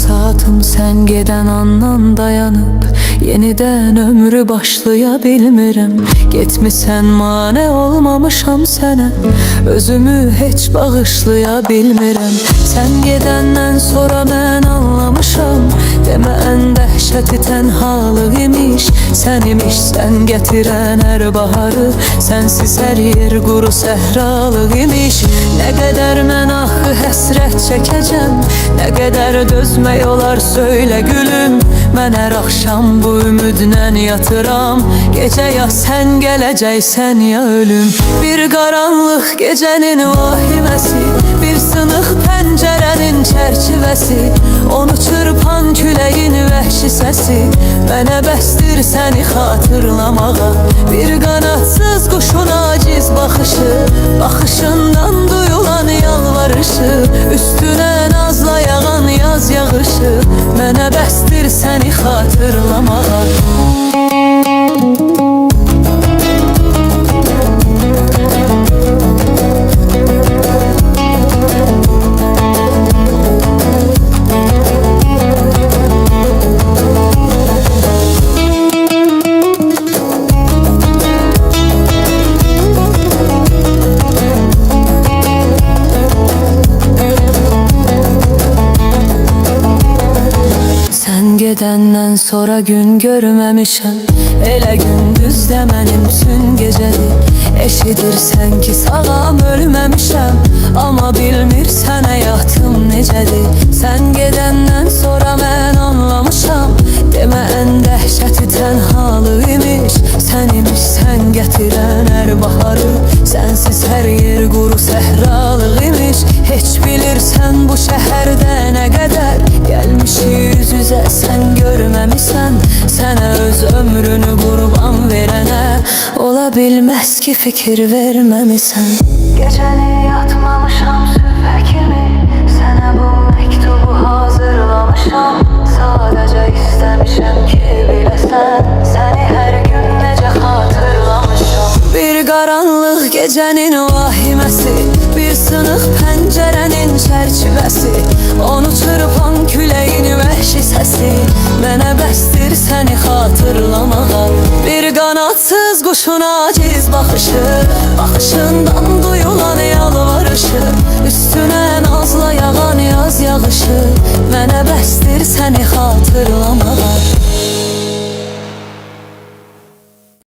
Saatım sen geden andan dayanıp yeniden ömrü başlaya bilmirəm. Getmisən mane olmamışam sənə, özümü heç bağışlaya bilmirəm. Sen gedəndən sonra mən anlamışam, demə ən dəhşəti tənhalıq imiş. Sən imişsən gətirən hər baharı, sənsiz hər yer quru səhralıq imiş. Nə qədər mən axı həsrət çəkəcəm, nə qədər dözmək olar söylə gülüm. Mən hər axşam bu ümidlə yatıram, gecə ya sən gələcəksən ya ölüm. Bir qaranlıq gecənin vahiməsi, bir sınıq pəncərənin çərçivəsi, onu çırpan küləyin vəhşi səsi mənə bəsdir səni xatırlamağa. Bir qanadsız quşun aciz baxışı, baxışından duyulan yalvarışı, üstünə nazla yağan yaz yağışı mənə bəsdir səni xatırlamağa. Gedəndən sonra gün görməmişəm, elə gündüzdə mənim tüm gecədir. Eşidirsən ki sağam ölməmişəm, amma bilmirsən həyatım necədir. Sən gedəndən sonra mən anlamışam, demə ən dəhşəti tənhalıq imiş. Sən imişsən gətirən hər baharı, sənsiz hər yer quru səhralıq imiş. Heç bilirsən bu şəhərdə nə qədər gəlmişik yüz üzə, sən görməmişsən. Sənə öz ömrünü qurban verənə ola bilməz ki fikir verməmisən. Gecəni yatmamışam sübhə kimi, sənə bu məktubu hazırlamışam. Sadəcə istəmişəm ki biləsən, səni hər gün necə xatırlamışam. Bir qaranlıq gecənin vahiməsi, bir sınıq pəncərənin çərçivəsi, onu çırpan küləyin vəhşi səsi mənə bəsdir səni xatırlamağa. Bir qanadsız quşun aciz baxışı, baxışından duyulan yalvarışı, üstünə nazla yağan yaz yağışı mənə bəsdir səni xatırlamağa.